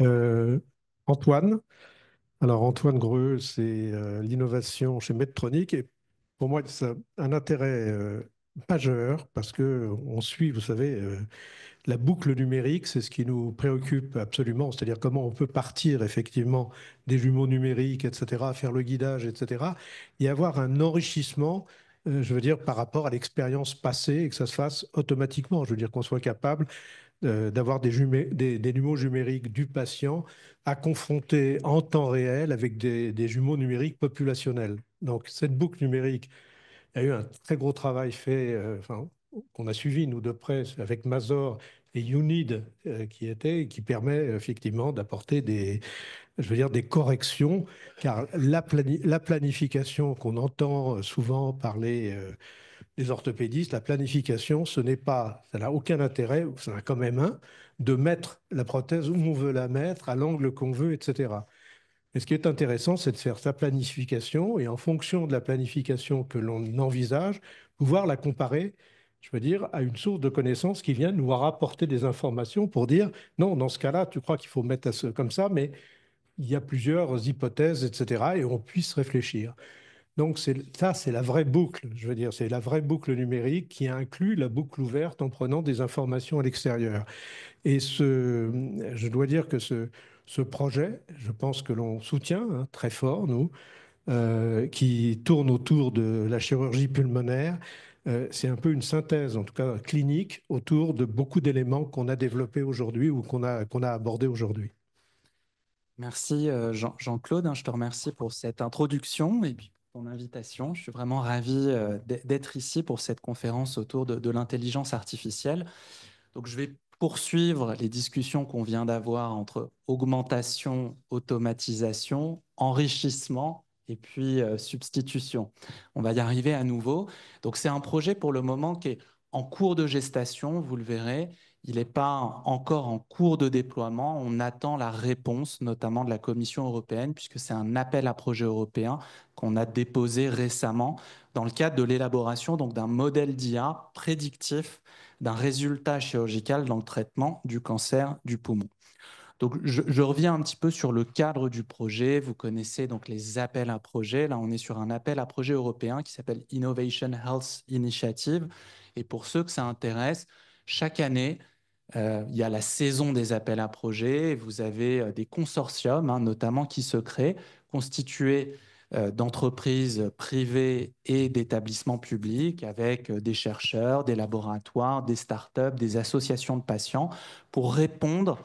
Euh, Antoine. Alors Antoine Greux, c'est l'innovation chez Medtronic et pour moi, ça a un intérêt majeur parce que on suit, vous savez, la boucle numérique, c'est ce qui nous préoccupe absolument, c'est-à-dire comment on peut partir effectivement des jumeaux numériques, etc., faire le guidage, etc., et avoir un enrichissement, je veux dire, par rapport à l'expérience passée et que ça se fasse automatiquement. Je veux dire qu'on soit capable d'avoir des jumeaux numériques du patient à confronter en temps réel avec des jumeaux numériques populationnels. Donc, cette boucle numérique, il y a eu un très gros travail fait, enfin, qu'on a suivi, nous, de près, avec Mazor et UNID, qui permet effectivement d'apporter je veux dire, des corrections, car la planification qu'on entend souvent parler les orthopédistes, la planification, ce n'est pas, ça n'a aucun intérêt, ça en a quand même un, de mettre la prothèse où on veut la mettre, à l'angle qu'on veut, etc. Mais ce qui est intéressant, c'est de faire sa planification et en fonction de la planification que l'on envisage, pouvoir la comparer, je veux dire, à une source de connaissances qui vient nous rapporter des informations pour dire, non, dans ce cas-là, tu crois qu'il faut mettre comme ça, mais il y a plusieurs hypothèses, etc., et on puisse réfléchir. Donc ça, c'est la vraie boucle. Je veux dire, c'est la vraie boucle numérique qui inclut la boucle ouverte en prenant des informations à l'extérieur. Et je dois dire que ce projet, je pense que l'on soutient hein, très fort, nous, qui tourne autour de la chirurgie pulmonaire. C'est un peu une synthèse, en tout cas clinique, autour de beaucoup d'éléments qu'on a développés aujourd'hui ou qu'on a abordés aujourd'hui. Merci Jean-Claude, hein, je te remercie pour cette introduction et puis pour ton invitation. Je suis vraiment ravi d'être ici pour cette conférence autour de l'intelligence artificielle. Donc je vais poursuivre les discussions qu'on vient d'avoir entre augmentation, automatisation, enrichissement et puis substitution. On va y arriver à nouveau. Donc c'est un projet pour le moment qui est en cours de gestation, vous le verrez. Il n'est pas encore en cours de déploiement. On attend la réponse, notamment de la Commission européenne, puisque c'est un appel à projet européen qu'on a déposé récemment dans le cadre de l'élaboration donc d'un modèle d'IA prédictif d'un résultat chirurgical dans le traitement du cancer du poumon. Donc, je reviens un petit peu sur le cadre du projet. Vous connaissez donc les appels à projets. Là, on est sur un appel à projet européen qui s'appelle Innovation Health Initiative. Et pour ceux que ça intéresse, chaque année, il y a la saison des appels à projets. Vous avez des consortiums, hein, notamment, qui se créent, constitués d'entreprises privées et d'établissements publics, avec des chercheurs, des laboratoires, des startups, des associations de patients, pour répondre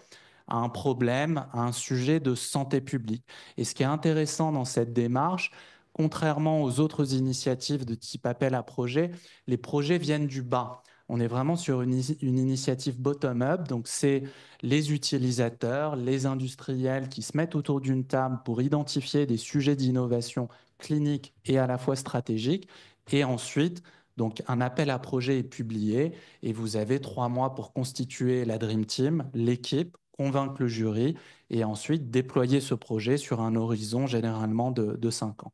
à un problème, à un sujet de santé publique. Et ce qui est intéressant dans cette démarche, contrairement aux autres initiatives de type appel à projet, les projets viennent du bas. On est vraiment sur une initiative bottom-up, donc c'est les utilisateurs, les industriels qui se mettent autour d'une table pour identifier des sujets d'innovation clinique et à la fois stratégique. Et ensuite, donc un appel à projet est publié et vous avez 3 mois pour constituer la Dream Team, l'équipe, convaincre le jury et ensuite déployer ce projet sur un horizon généralement de 5 ans.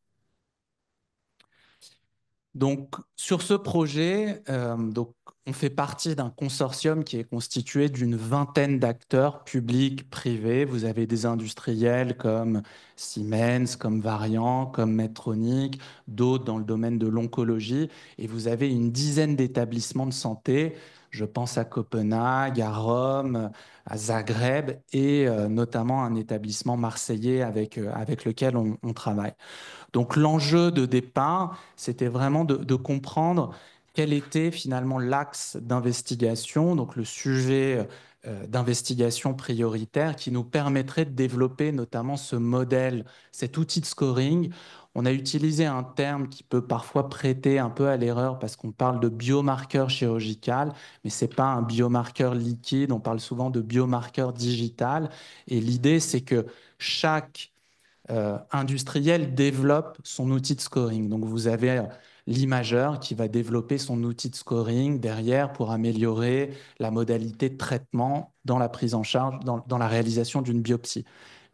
Donc, sur ce projet, donc, on fait partie d'un consortium qui est constitué d'une vingtaine d'acteurs publics, privés. Vous avez des industriels comme Siemens, comme Varian, comme Medtronic, d'autres dans le domaine de l'oncologie, et vous avez une dizaine d'établissements de santé. Je pense à Copenhague, à Rome, à Zagreb et notamment un établissement marseillais avec lequel on travaille. Donc l'enjeu de départ, c'était vraiment de comprendre quel était finalement l'axe d'investigation, donc le sujet d'investigation prioritaire qui nous permettrait de développer notamment ce modèle, cet outil de scoring. On a utilisé un terme qui peut parfois prêter un peu à l'erreur parce qu'on parle de biomarqueur chirurgical, mais ce n'est pas un biomarqueur liquide, on parle souvent de biomarqueur digital. Et l'idée, c'est que chaque industriel développe son outil de scoring. Donc vous avez l'imageur qui va développer son outil de scoring derrière pour améliorer la modalité de traitement dans la prise en charge, dans la réalisation d'une biopsie.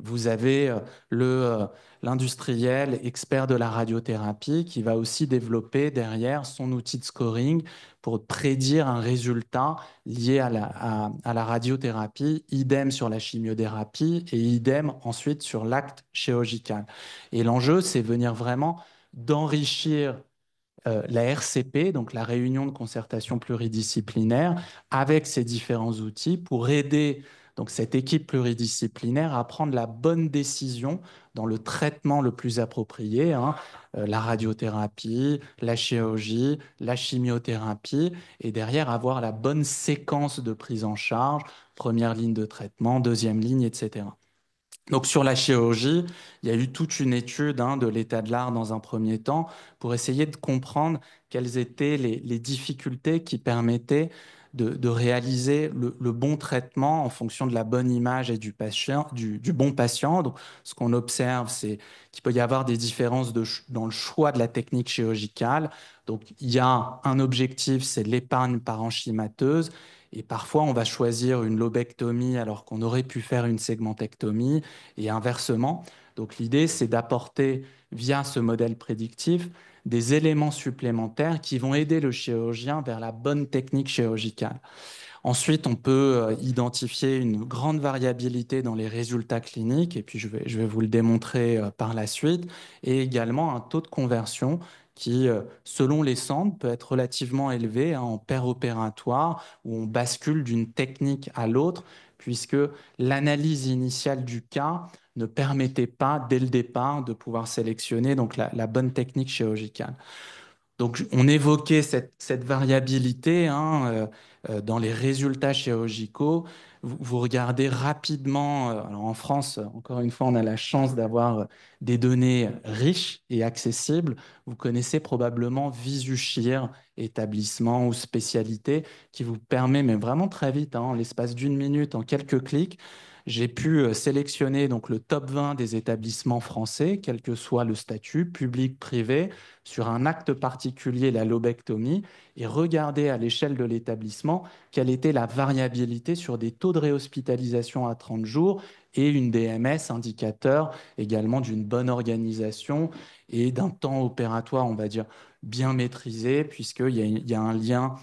Vous avez l'industriel expert de la radiothérapie qui va aussi développer derrière son outil de scoring pour prédire un résultat lié à la radiothérapie, idem sur la chimiothérapie et idem ensuite sur l'acte chirurgical. Et l'enjeu, c'est venir vraiment d'enrichir la RCP, donc la réunion de concertation pluridisciplinaire, avec ces différents outils pour aider donc cette équipe pluridisciplinaire à prendre la bonne décision dans le traitement le plus approprié, hein, la radiothérapie, la chirurgie, la chimiothérapie, et derrière avoir la bonne séquence de prise en charge, première ligne de traitement, deuxième ligne, etc. Donc sur la chirurgie, il y a eu toute une étude de l'état de l'art dans un premier temps pour essayer de comprendre quelles étaient les difficultés qui permettaient de réaliser le bon traitement en fonction de la bonne image et du patient, du bon patient. Donc, ce qu'on observe, c'est qu'il peut y avoir des différences dans le choix de la technique chirurgicale. Donc, il y a un objectif, c'est l'épargne parenchymateuse. Et parfois, on va choisir une lobectomie alors qu'on aurait pu faire une segmentectomie et inversement. Donc l'idée, c'est d'apporter, via ce modèle prédictif, des éléments supplémentaires qui vont aider le chirurgien vers la bonne technique chirurgicale. Ensuite, on peut identifier une grande variabilité dans les résultats cliniques, et puis je vais vous le démontrer par la suite, et également un taux de conversion qui, selon les centres, peut être relativement élevé en opératoire, où on bascule d'une technique à l'autre, puisque l'analyse initiale du cas ne permettait pas, dès le départ, de pouvoir sélectionner donc la bonne technique chirurgicale. Donc, on évoquait cette variabilité dans les résultats chirurgicaux. Vous regardez rapidement, alors en France, encore une fois, on a la chance d'avoir des données riches et accessibles. Vous connaissez probablement Visushir, établissement ou spécialité, qui vous permet, mais vraiment très vite, en l'espace d'une minute, en quelques clics, j'ai pu sélectionner donc le top 20 des établissements français, quel que soit le statut, public, privé, sur un acte particulier, la lobectomie, et regarder à l'échelle de l'établissement quelle était la variabilité sur des taux de réhospitalisation à 30 jours et une DMS, indicateur également d'une bonne organisation et d'un temps opératoire, on va dire, bien maîtrisé, puisqu'il y a un lien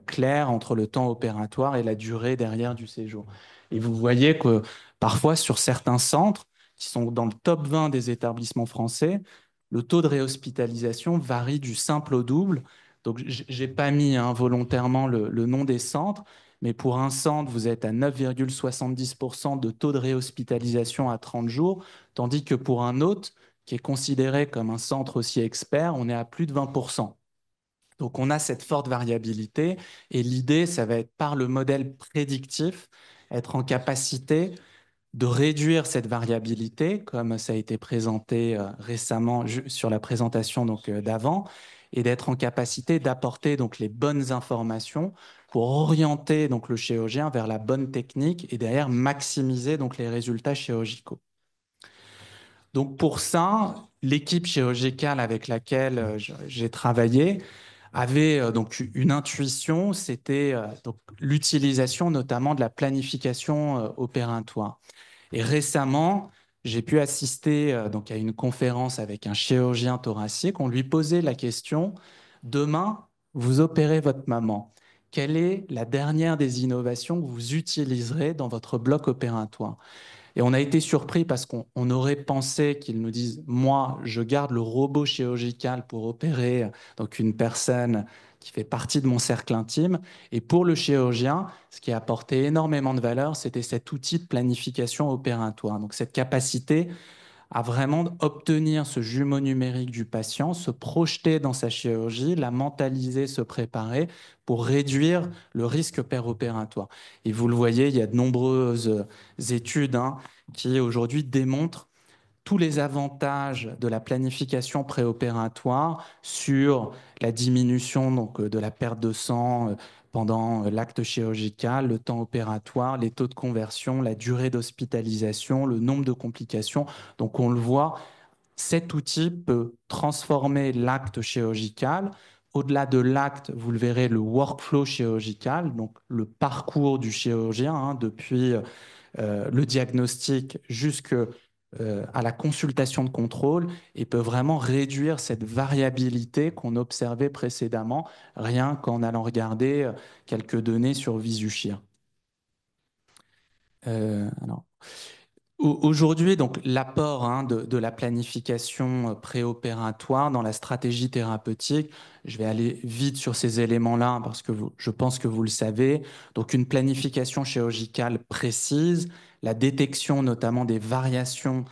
clair entre le temps opératoire et la durée derrière du séjour. Et vous voyez que parfois, sur certains centres qui sont dans le top 20 des établissements français, le taux de réhospitalisation varie du simple au double. Donc, je n'ai pas mis volontairement le nom des centres, mais pour un centre, vous êtes à 9,70% de taux de réhospitalisation à 30 jours, tandis que pour un autre, qui est considéré comme un centre aussi expert, on est à plus de 20%. Donc, on a cette forte variabilité et l'idée, ça va être par le modèle prédictif, être en capacité de réduire cette variabilité, comme ça a été présenté récemment sur la présentation d'avant, et d'être en capacité d'apporter donc les bonnes informations pour orienter donc le chirurgien vers la bonne technique et derrière maximiser donc les résultats chirurgicaux. Donc pour ça, l'équipe chirurgicale avec laquelle j'ai travaillé avait donc une intuition, c'était donc l'utilisation notamment de la planification opératoire. Et récemment, j'ai pu assister donc à une conférence avec un chirurgien thoracique. On lui posait la question, demain, vous opérez votre maman. Quelle est la dernière des innovations que vous utiliserez dans votre bloc opératoire? Et on a été surpris parce qu'on aurait pensé qu'ils nous disent, moi, je garde le robot chirurgical pour opérer donc une personne qui fait partie de mon cercle intime. Et pour le chirurgien, ce qui a apporté énormément de valeur, c'était cet outil de planification opératoire. Donc cette capacité à vraiment obtenir ce jumeau numérique du patient, se projeter dans sa chirurgie, la mentaliser, se préparer pour réduire le risque péropératoire. Et vous le voyez, il y a de nombreuses études qui aujourd'hui démontrent tous les avantages de la planification préopératoire sur la diminution de la perte de sang pendant l'acte chirurgical, le temps opératoire, les taux de conversion, la durée d'hospitalisation, le nombre de complications. Donc on le voit, cet outil peut transformer l'acte chirurgical. Au-delà de l'acte, vous le verrez, le workflow chirurgical, donc le parcours du chirurgien, hein, depuis le diagnostic jusqu'à la consultation de contrôle, et peut vraiment réduire cette variabilité qu'on observait précédemment, rien qu'en allant regarder quelques données sur Visushir. Alors, aujourd'hui, donc l'apport, hein, de la planification préopératoire dans la stratégie thérapeutique, je vais aller vite sur ces éléments-là parce que je pense que vous le savez. Donc une planification chirurgicale précise, la détection notamment des variations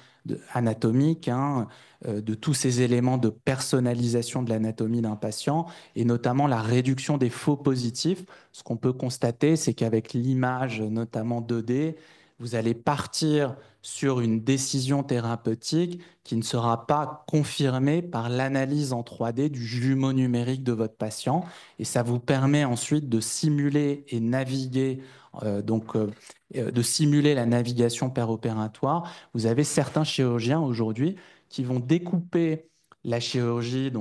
anatomiques, hein, de tous ces éléments de personnalisation de l'anatomie d'un patient et notamment la réduction des faux positifs. Ce qu'on peut constater, c'est qu'avec l'image, notamment 2D, vous allez partir sur une décision thérapeutique qui ne sera pas confirmée par l'analyse en 3D du jumeau numérique de votre patient. Et ça vous permet ensuite de simuler et naviguer, de simuler la navigation péropératoire. Vous avez certains chirurgiens aujourd'hui qui vont découper la chirurgie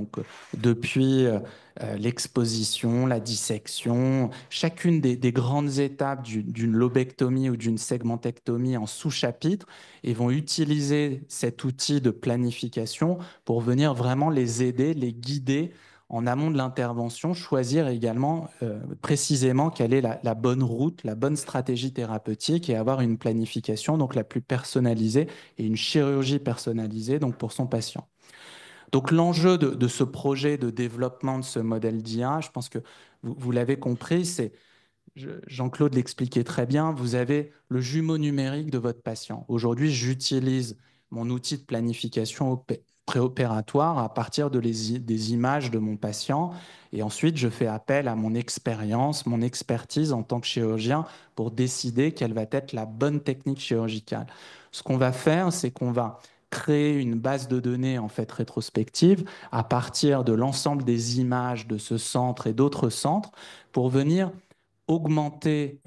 depuis l'exposition, la dissection, chacune des grandes étapes d'une lobectomie ou d'une segmentectomie en sous-chapitre et vont utiliser cet outil de planification pour venir vraiment les aider, les guider en amont de l'intervention, choisir également précisément quelle est la bonne route, la bonne stratégie thérapeutique et avoir une planification donc la plus personnalisée et une chirurgie personnalisée donc pour son patient. Donc l'enjeu de ce projet de développement de ce modèle d'IA, je pense que vous l'avez compris, c'est, Jean-Claude l'expliquait très bien, vous avez le jumeau numérique de votre patient. Aujourd'hui, j'utilise mon outil de planification préopératoire à partir des images de mon patient et ensuite je fais appel à mon expérience, mon expertise en tant que chirurgien pour décider quelle va être la bonne technique chirurgicale. Ce qu'on va faire, c'est qu'on va créer une base de données en fait rétrospective à partir de l'ensemble des images de ce centre et d'autres centres pour venir augmenter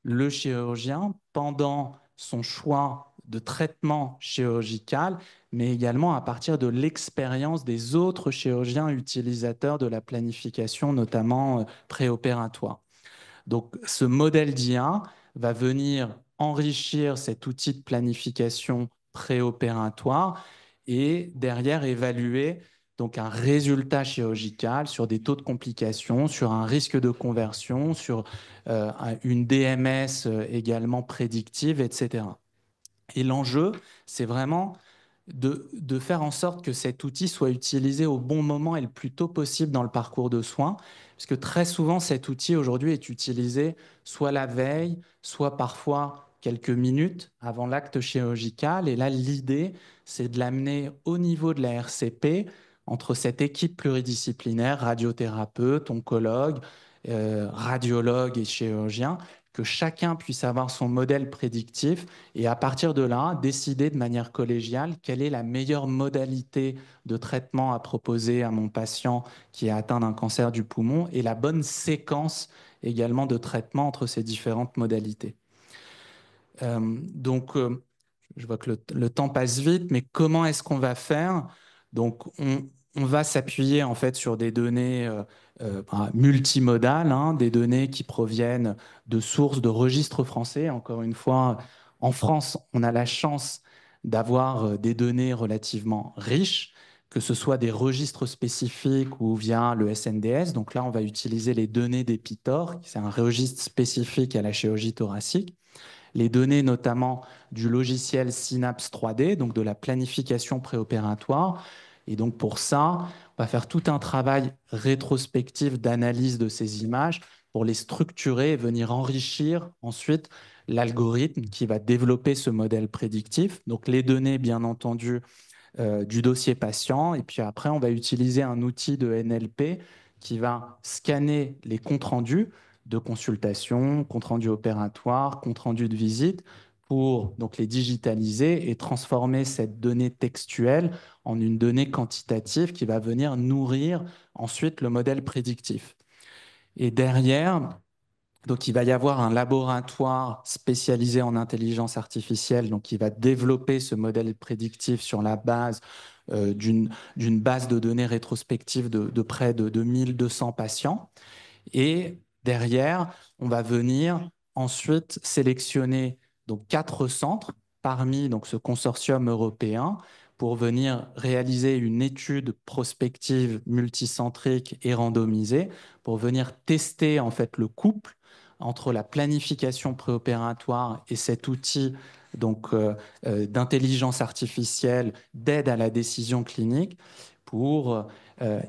le chirurgien pendant son choix de traitement chirurgical, mais également à partir de l'expérience des autres chirurgiens utilisateurs de la planification, notamment préopératoire. Donc, ce modèle d'IA va venir enrichir cet outil de planification préopératoire et derrière évaluer donc un résultat chirurgical sur des taux de complications, sur un risque de conversion, sur une DMS également prédictive, etc. Et l'enjeu, c'est vraiment de faire en sorte que cet outil soit utilisé au bon moment et le plus tôt possible dans le parcours de soins, parce que très souvent, cet outil aujourd'hui est utilisé soit la veille, soit parfois quelques minutes avant l'acte chirurgical. Et là, l'idée, c'est de l'amener au niveau de la RCP, entre cette équipe pluridisciplinaire, radiothérapeute, oncologue, radiologue et chirurgien, que chacun puisse avoir son modèle prédictif et à partir de là, décider de manière collégiale quelle est la meilleure modalité de traitement à proposer à mon patient qui est atteint d'un cancer du poumon et la bonne séquence également de traitement entre ces différentes modalités. Je vois que le temps passe vite, mais comment est-ce qu'on va faire? Donc, on va s'appuyer en fait sur des données multimodales, hein, des données qui proviennent de sources de registres français. Encore une fois, en France, on a la chance d'avoir des données relativement riches, que ce soit des registres spécifiques ou via le SNDS. Donc là, on va utiliser les données d'Epitor, c'est un registre spécifique à la chirurgie thoracique, les données notamment du logiciel Synapse 3D, donc de la planification préopératoire. Et donc pour ça, on va faire tout un travail rétrospectif d'analyse de ces images pour les structurer et venir enrichir ensuite l'algorithme qui va développer ce modèle prédictif. Donc les données, bien entendu, du dossier patient. Et puis après, on va utiliser un outil de NLP qui va scanner les comptes rendus de consultation, comptes rendus opératoires, comptes rendus de visite pour donc les digitaliser et transformer cette donnée textuelle en une donnée quantitative qui va venir nourrir ensuite le modèle prédictif. Et derrière, donc, il va y avoir un laboratoire spécialisé en intelligence artificielle, donc qui va développer ce modèle prédictif sur la base d'une base de données rétrospective de près de 1200 patients. Et derrière, on va venir ensuite sélectionner donc 4 centres parmi donc, ce consortium européen pour venir réaliser une étude prospective multicentrique et randomisée pour venir tester en fait le couple entre la planification préopératoire et cet outil donc d'intelligence artificielle d'aide à la décision clinique pour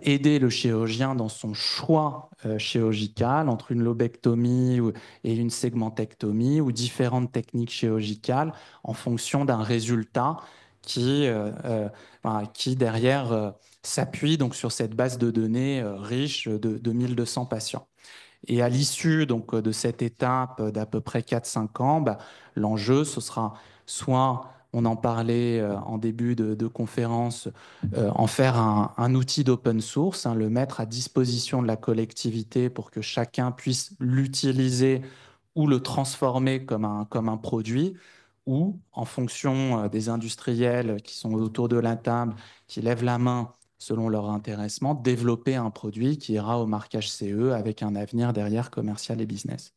aider le chirurgien dans son choix chirurgical entre une lobectomie et une segmentectomie ou différentes techniques chirurgicales en fonction d'un résultat qui derrière s'appuie donc sur cette base de données riche de 1200 patients. Et à l'issue donc de cette étape d'à peu près 4-5 ans, l'enjeu, ce sera soit, on en parlait en début de conférence, en faire un outil d'open source, hein, le mettre à disposition de la collectivité pour que chacun puisse l'utiliser ou le transformer comme un produit, ou en fonction des industriels qui sont autour de la table, qui lèvent la main selon leur intéressement, développer un produit qui ira au marquage CE avec un avenir derrière commercial et business.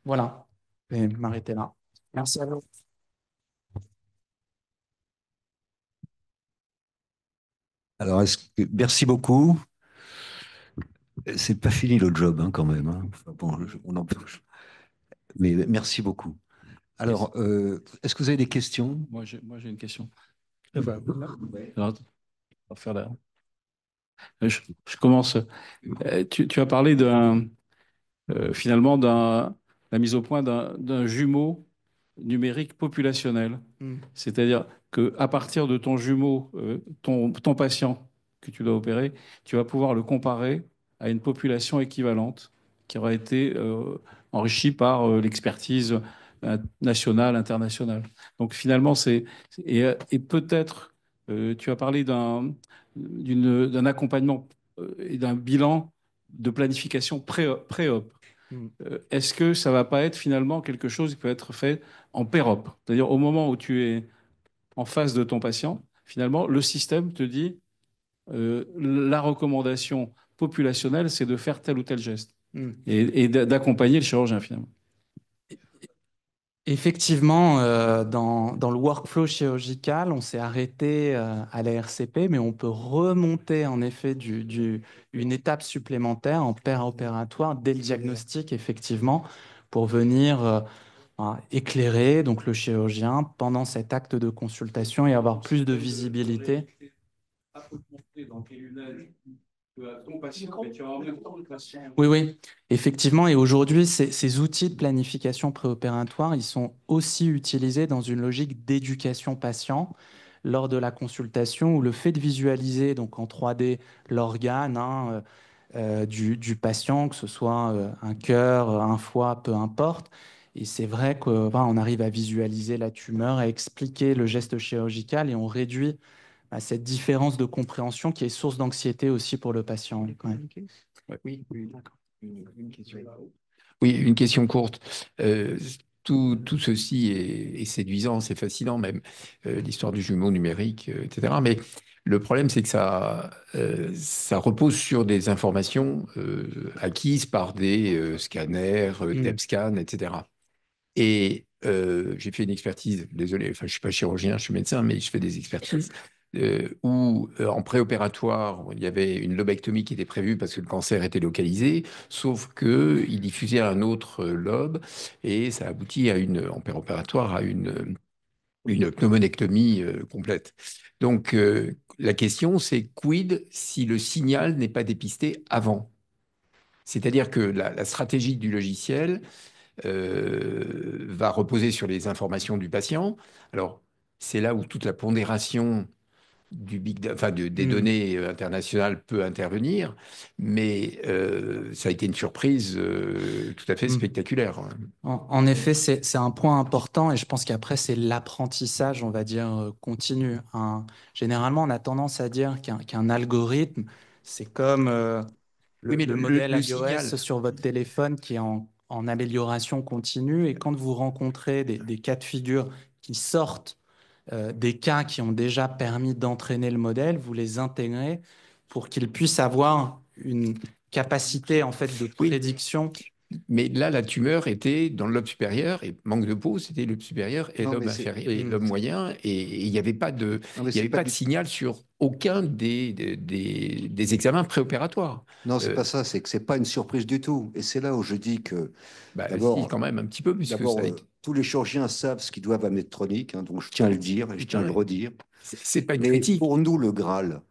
Voilà, je vais m'arrêter là. Merci à vous. Alors, merci beaucoup. C'est pas fini le job, hein, quand même, hein. Enfin, bon, on en peut. Mais merci beaucoup. Alors, est-ce que vous avez des questions? Moi, j'ai une question. Ouais. Alors, on va faire je commence. Tu as parlé finalement de la mise au point d'un jumeau numérique populationnel. C'est-à-dire qu'à partir de ton jumeau, ton patient que tu dois opérer, tu vas pouvoir le comparer à une population équivalente qui aura été enrichie par l'expertise nationale, internationale. Donc finalement, et peut-être, tu as parlé d'un accompagnement et d'un bilan de planification pré-op. Est-ce que ça ne va pas être finalement quelque chose qui peut être fait en pré-op? C'est-à-dire au moment où tu es en face de ton patient, finalement, le système te dit la recommandation populationnelle, c'est de faire tel ou tel geste et d'accompagner le chirurgien finalement. Effectivement, dans le workflow chirurgical, on s'est arrêté à la RCP, mais on peut remonter en effet une étape supplémentaire en opératoire dès le diagnostic, effectivement, pour venir éclairer donc, le chirurgien pendant cet acte de consultation et avoir plus de visibilité. Oui, oui, effectivement. Et aujourd'hui, ces outils de planification préopératoire, ils sont aussi utilisés dans une logique d'éducation patient lors de la consultation où le fait de visualiser donc en 3D l'organe du patient, que ce soit un cœur, un foie, peu importe. Et c'est vrai qu'on arrive à visualiser la tumeur, à expliquer le geste chirurgical et on réduit cette différence de compréhension qui est source d'anxiété aussi pour le patient. Ouais. Oui, d'accord. Une question. Oui, une question courte. Tout ceci est séduisant, c'est fascinant même, l'histoire du jumeau numérique, etc. Mais le problème, c'est que ça repose sur des informations acquises par des scanners, DEPSCAN, etc. Et j'ai fait une expertise, désolé, enfin, je ne suis pas chirurgien, je suis médecin, mais je fais des expertises où en préopératoire, il y avait une lobectomie qui était prévue parce que le cancer était localisé, sauf qu'il diffusait un autre lobe et ça aboutit en préopératoire à une pneumonectomie complète. Donc la question, c'est quid si le signal n'est pas dépisté avant? C'est-à-dire que la stratégie du logiciel va reposer sur les informations du patient. Alors, c'est là où toute la pondération des données internationales peut intervenir, mais ça a été une surprise tout à fait spectaculaire. En effet, c'est un point important et je pense qu'après, c'est l'apprentissage, on va dire, continu. Généralement, on a tendance à dire qu'un algorithme, c'est comme Oui, mais le modèle le iOS signal, sur votre téléphone qui est en amélioration continue. Et quand vous rencontrez des cas de figure qui sortent des cas qui ont déjà permis d'entraîner le modèle, vous les intégrez pour qu'il puisse avoir une capacité en fait de Oui. prédiction. Mais là, la tumeur était dans le lobe supérieur et manque de peau, c'était le lobe supérieur et Non, lobe mais c'est- inférieur et lobe moyen. Et il n'y avait pas de, Non, mais il y avait c'est pas pas de du- signal sur aucun des examens préopératoires. non, c'est Euh, pas ça, c'est que c'est pas une surprise du tout. Et c'est là où je dis que, Bah, si, d'abord, quand même, un petit peu, puisque ça a été. tous les chirurgiens savent ce qu'ils doivent à Medtronic, hein, donc je tiens à le dire et je tiens à le Ouais. redire. C'est pas une Mais critique. pour nous, le Graal,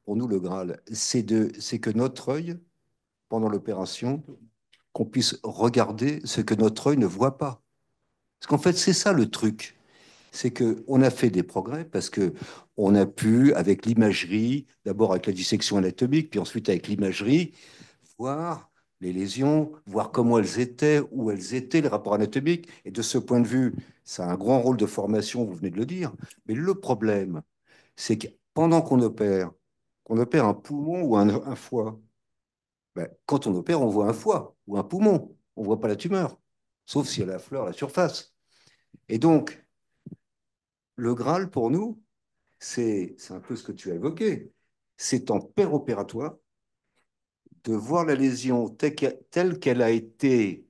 c'est que notre œil, pendant l'opération, qu'on puisse regarder ce que notre œil ne voit pas. Parce qu'en fait, c'est ça le truc. C'est qu'on a fait des progrès parce que on a pu, avec l'imagerie, d'abord avec la dissection anatomique, puis ensuite avec l'imagerie, voir les lésions, voir comment elles étaient, où elles étaient, les rapports anatomiques. Et de ce point de vue, ça a un grand rôle de formation, vous venez de le dire. Mais le problème, c'est que pendant qu'on opère un poumon ou un foie, ben, quand on opère, on voit un foie ou un poumon. On ne voit pas la tumeur, sauf si elle affleure la surface. Et donc, le Graal, pour nous, c'est un peu ce que tu as évoqué. C'est en opératoire de voir la lésion telle qu'elle a été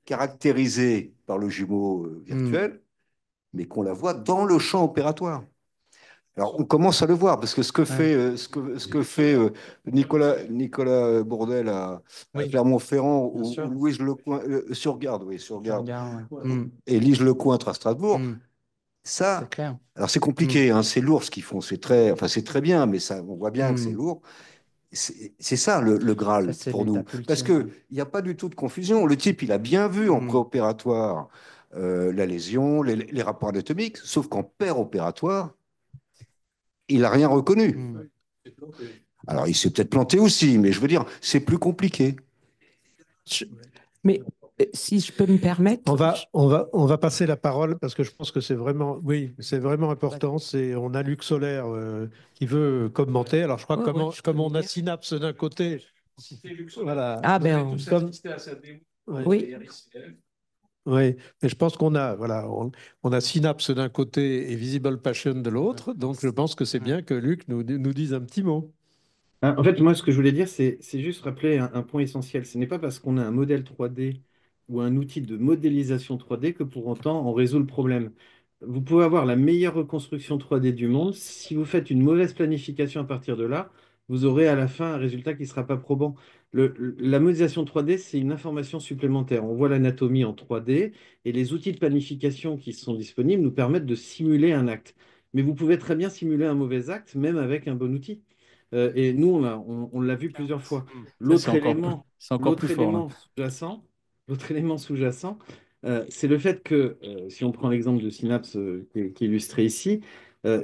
caractérisée par le jumeau virtuel, mais qu'on la voit dans le champ opératoire. Alors, on commence à le voir, parce que ce que fait Nicolas Bourdel à Oui, Clermont-Ferrand bien ou sûr. Louise Lecointre, Je regarde, ouais. et Lise Lecointre à Strasbourg, C'est ça, clair. alors c'est compliqué, hein, c'est lourd ce qu'ils font, enfin, c'est très bien, mais ça, on voit bien que c'est lourd. C'est ça le Ça, Graal c'est pour nous. l'étape Parce ultime. qu'il n'y a pas du tout de confusion. Le type, il a bien vu en préopératoire la lésion, les rapports anatomiques, sauf qu'en péropératoire, il n'a rien reconnu. Alors, il s'est peut-être planté aussi, mais je veux dire, c'est plus compliqué. Mais si je peux me permettre, On va passer la parole parce que je pense que c'est vraiment, oui, c'est vraiment important. On a Luc Solaire qui veut commenter. Alors, je crois que Ouais, ouais, je comme peux on a venir. Synapse d'un côté, voilà. Ah ben, Comme, oui, oui, mais je pense on a Synapse d'un côté et Visible Passion de l'autre. Donc, je pense que c'est bien que Luc nous dise un petit mot. En fait, moi, ce que je voulais dire, c'est juste rappeler un point essentiel. Ce n'est pas parce qu'on a un modèle 3D ou un outil de modélisation 3D que pour autant on résout le problème. Vous pouvez avoir la meilleure reconstruction 3D du monde. Si vous faites une mauvaise planification à partir de là, vous aurez à la fin un résultat qui ne sera pas probant. La modélisation 3D, c'est une information supplémentaire. On voit l'anatomie en 3D et les outils de planification qui sont disponibles nous permettent de simuler un acte. Mais vous pouvez très bien simuler un mauvais acte, même avec un bon outil. Et nous, on l'a vu plusieurs fois. Ça, c'est encore L'autre plus fort, là. élément sous-jacent, l'autre élément sous-jacent, c'est le fait que, si on prend l'exemple de Synapse qui est illustré ici,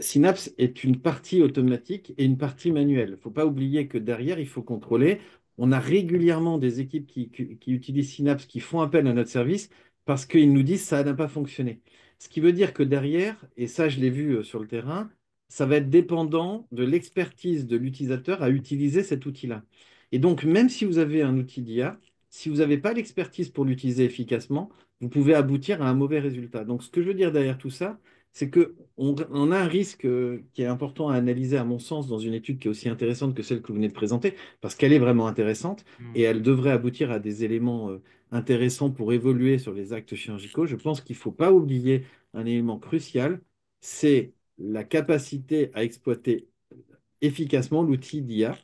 Synapse est une partie automatique et une partie manuelle. Il ne faut pas oublier que derrière, il faut contrôler. On a régulièrement des équipes qui utilisent Synapse, qui font appel à notre service parce qu'ils nous disent ça n'a pas fonctionné. Ce qui veut dire que derrière, et ça je l'ai vu sur le terrain, ça va être dépendant de l'expertise de l'utilisateur à utiliser cet outil-là. Et donc, même si vous avez un outil d'IA, si vous n'avez pas l'expertise pour l'utiliser efficacement, vous pouvez aboutir à un mauvais résultat. Donc, ce que je veux dire derrière tout ça, c'est qu'on a un risque qui est important à analyser, à mon sens, dans une étude qui est aussi intéressante que celle que vous venez de présenter, parce qu'elle est vraiment intéressante et elle devrait aboutir à des éléments intéressants pour évoluer sur les actes chirurgicaux. Je pense qu'il ne faut pas oublier un élément crucial, c'est la capacité à exploiter efficacement l'outil d'IA.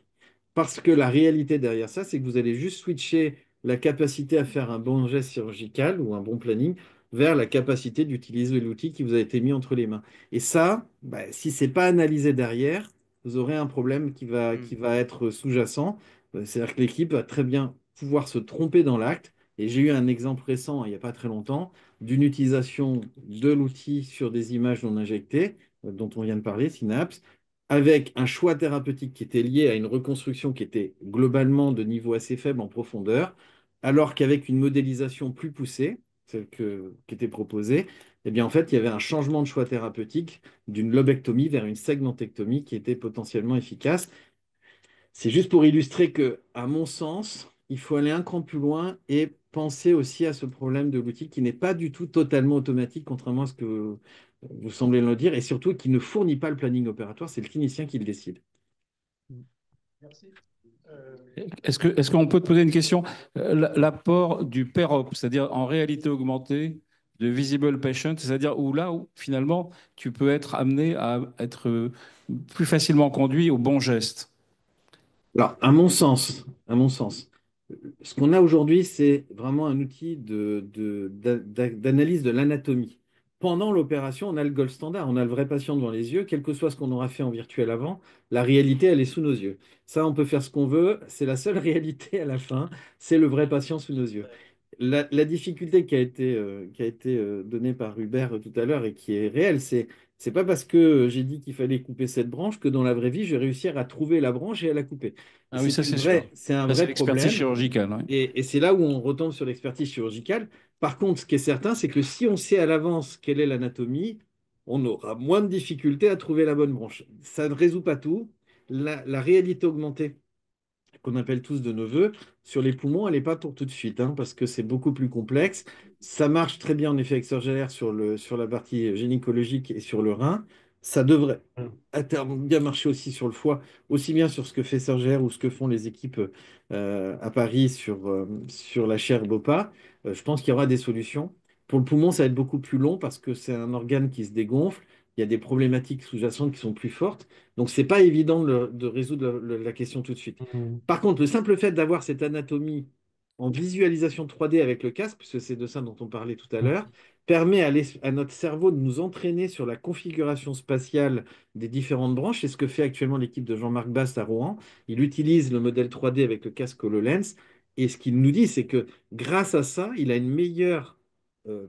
Parce que la réalité derrière ça, c'est que vous allez juste switcher la capacité à faire un bon geste chirurgical ou un bon planning vers la capacité d'utiliser l'outil qui vous a été mis entre les mains. Et ça, bah, si ce n'est pas analysé derrière, vous aurez un problème qui va être sous-jacent. C'est-à-dire que l'équipe va très bien pouvoir se tromper dans l'acte. Et j'ai eu un exemple récent, il n'y a pas très longtemps, d'une utilisation de l'outil sur des images non injectées, dont on vient de parler, Synapse, avec un choix thérapeutique qui était lié à une reconstruction qui était globalement de niveau assez faible en profondeur, alors qu'avec une modélisation plus poussée, qui était proposée, eh bien en fait, il y avait un changement de choix thérapeutique d'une lobectomie vers une segmentectomie qui était potentiellement efficace. C'est juste pour illustrer que, à mon sens, il faut aller un cran plus loin et penser aussi à ce problème de l'outil qui n'est pas du tout totalement automatique, contrairement à ce que vous semblez le dire, et surtout qui ne fournit pas le planning opératoire, c'est le clinicien qui le décide. Merci. Est-ce qu'on peut te poser une question? L'apport du PEROP, c'est-à-dire en réalité augmentée de Visible Patient, c'est-à-dire où finalement tu peux être amené à être plus facilement conduit au bon geste. Alors, à mon sens, ce qu'on a aujourd'hui, c'est vraiment un outil d'analyse de l'anatomie. Pendant l'opération, on a le gold standard, on a le vrai patient devant les yeux, quel que soit ce qu'on aura fait en virtuel avant, la réalité, elle est sous nos yeux. Ça, on peut faire ce qu'on veut, c'est la seule réalité à la fin, c'est le vrai patient sous nos yeux. La difficulté qui a été donnée par Hubert tout à l'heure et qui est réelle, c'est pas parce que j'ai dit qu'il fallait couper cette branche que dans la vraie vie, je vais réussir à trouver la branche et à la couper. Et Ah oui, ça c'est sûr. c'est un Ça, c'est vrai l'expertise problème. chirurgicale. Ouais. Et c'est là où on retombe sur l'expertise chirurgicale. Par contre, ce qui est certain, c'est que si on sait à l'avance quelle est l'anatomie, on aura moins de difficultés à trouver la bonne branche. Ça ne résout pas tout. La réalité augmentée qu'on appelle tous de nos voeux, sur les poumons, elle n'est pas pour tout de suite, hein, parce que c'est beaucoup plus complexe. Ça marche très bien en effet externe sur la partie gynécologique et sur le rein. Ça devrait à terme bien marcher aussi sur le foie, aussi bien sur ce que fait Surgère ou ce que font les équipes à Paris sur la chaire BOPA. Je pense qu'il y aura des solutions. Pour le poumon, ça va être beaucoup plus long parce que c'est un organe qui se dégonfle. Il y a des problématiques sous-jacentes qui sont plus fortes. Donc, c'est pas évident de résoudre la question tout de suite. Mhm. Par contre, le simple fait d'avoir cette anatomie en visualisation 3D avec le casque, puisque c'est de ça dont on parlait tout à l'heure, permet à notre cerveau de nous entraîner sur la configuration spatiale des différentes branches. C'est ce que fait actuellement l'équipe de Jean-Marc Bast à Rouen. Il utilise le modèle 3D avec le casque HoloLens. Et ce qu'il nous dit, c'est que grâce à ça, il a une meilleure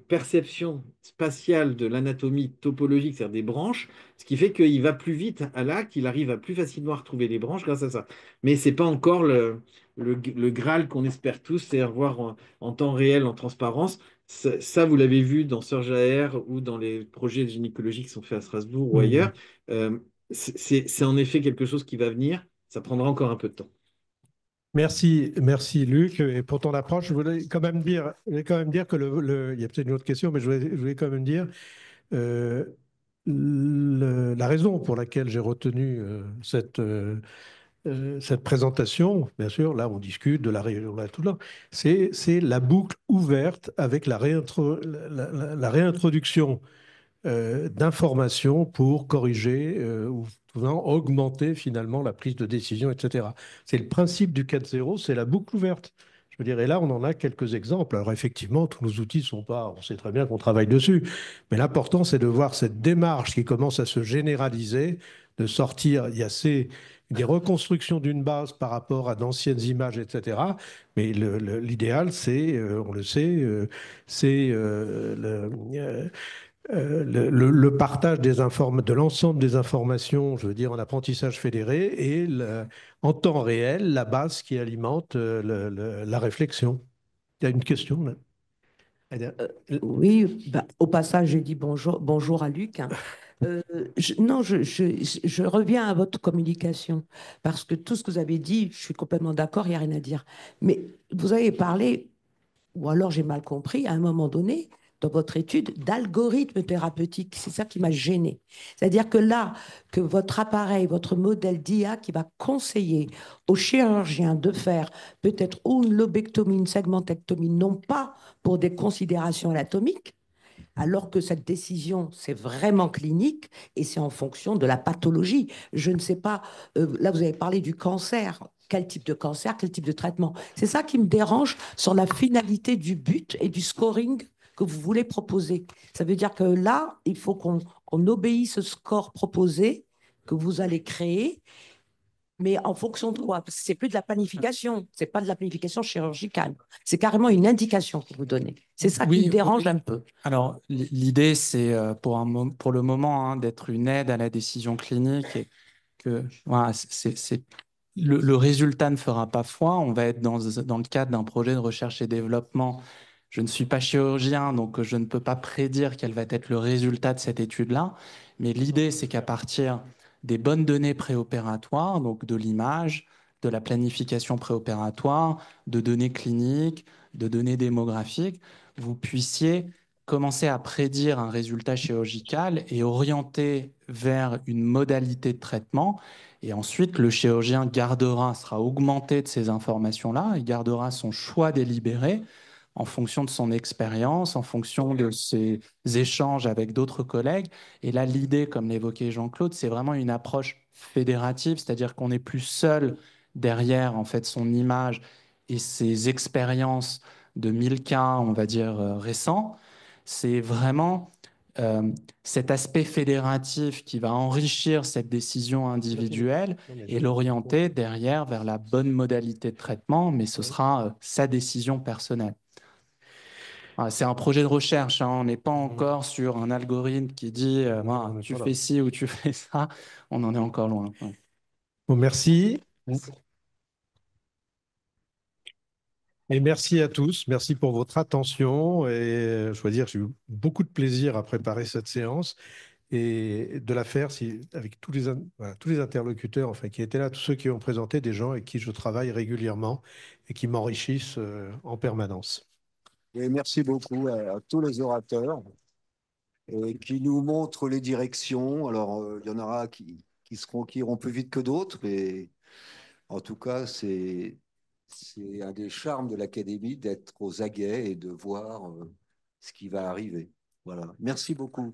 perception spatiale de l'anatomie topologique, c'est-à-dire des branches, ce qui fait qu'il va plus vite à l'acte, il arrive à plus facilement à retrouver les branches grâce à ça. Mais ce n'est pas encore le Graal qu'on espère tous, c'est-à-dire voir en temps réel, en transparence. Ça, vous l'avez vu dans Surge AR ou dans les projets gynécologiques qui sont faits à Strasbourg ou Mhm. ailleurs. C'est en effet quelque chose qui va venir. Ça prendra encore un peu de temps. Merci, merci Luc. Et pour ton approche, je voulais quand même dire que il y a peut-être une autre question, mais je voulais quand même dire euh, la raison pour laquelle j'ai retenu cette présentation. Bien sûr, là, on discute de la réunion, là, tout là. C'est la boucle ouverte avec la réintroduction d'informations pour corriger ou pouvant augmenter finalement la prise de décision, etc. C'est le principe du 4.0, c'est la boucle ouverte. Je veux dire, et là, on en a quelques exemples. Alors effectivement, tous nos outils sont pas, on sait très bien qu'on travaille dessus, mais l'important, c'est de voir cette démarche qui commence à se généraliser, de sortir, il y a des reconstructions d'une base par rapport à d'anciennes images, etc. Mais l'idéal, c'est, on le sait, c'est le partage de l'ensemble des informations, je veux dire en apprentissage fédéré, et en temps réel, la base qui alimente la réflexion. Il y a une question là. Oui, bah, au passage, je dis bonjour, bonjour à Luc, hein. Non, je reviens à votre communication parce que tout ce que vous avez dit, je suis complètement d'accord, il n'y a rien à dire. Mais vous avez parlé, ou alors j'ai mal compris, à un moment donné, dans votre étude, d'algorithme thérapeutique. C'est ça qui m'a gêné. C'est-à-dire que là, que votre appareil, votre modèle d'IA qui va conseiller aux chirurgiens de faire peut-être ou une lobectomie, une segmentectomie, non pas pour des considérations anatomiques, alors que cette décision, c'est vraiment clinique et c'est en fonction de la pathologie. Je ne sais pas, là vous avez parlé du cancer. Quel type de cancer, quel type de traitement? C'est ça qui me dérange sur la finalité du but et du scoring que vous voulez proposer. Ça veut dire que là, il faut qu'on obéisse au score proposé que vous allez créer, mais en fonction de quoi? Parce que c'est plus de la planification, c'est pas de la planification chirurgicale. C'est carrément une indication que vous donnez. C'est ça qui me dérange un peu. Alors, l'idée, c'est pour le moment hein, d'être une aide à la décision clinique et que voilà, le résultat ne fera pas foi. On va être dans le cadre d'un projet de recherche et développement. Je ne suis pas chirurgien, donc je ne peux pas prédire quel va être le résultat de cette étude-là. Mais l'idée, c'est qu'à partir des bonnes données préopératoires, donc de l'image, de la planification préopératoire, de données cliniques, de données démographiques, vous puissiez commencer à prédire un résultat chirurgical et orienter vers une modalité de traitement. Et ensuite, le chirurgien sera augmenté de ces informations-là, il gardera son choix délibéré en fonction de son expérience, en fonction de ses échanges avec d'autres collègues. Et là, l'idée, comme l'évoquait Jean-Claude, c'est vraiment une approche fédérative, c'est-à-dire qu'on n'est plus seul derrière en fait son image et ses expériences de 1000 cas, on va dire, récents. C'est vraiment cet aspect fédératif qui va enrichir cette décision individuelle et l'orienter derrière vers la bonne modalité de traitement, mais ce sera sa décision personnelle. C'est un projet de recherche, hein. On n'est pas encore sur un algorithme qui dit tu fais ci ou tu fais ça. On en est encore loin. Ouais. Bon, merci. Et merci à tous. Merci pour votre attention. Et je dois dire, j'ai eu beaucoup de plaisir à préparer cette séance et de la faire avec voilà, tous les interlocuteurs enfin, qui étaient là, tous ceux qui ont présenté, des gens avec qui je travaille régulièrement et qui m'enrichissent en permanence. Et merci beaucoup à tous les orateurs qui nous montrent les directions. Alors, il y en aura qui iront plus vite que d'autres, mais en tout cas, c'est un des charmes de l'académie d'être aux aguets et de voir ce qui va arriver. Voilà. Merci beaucoup.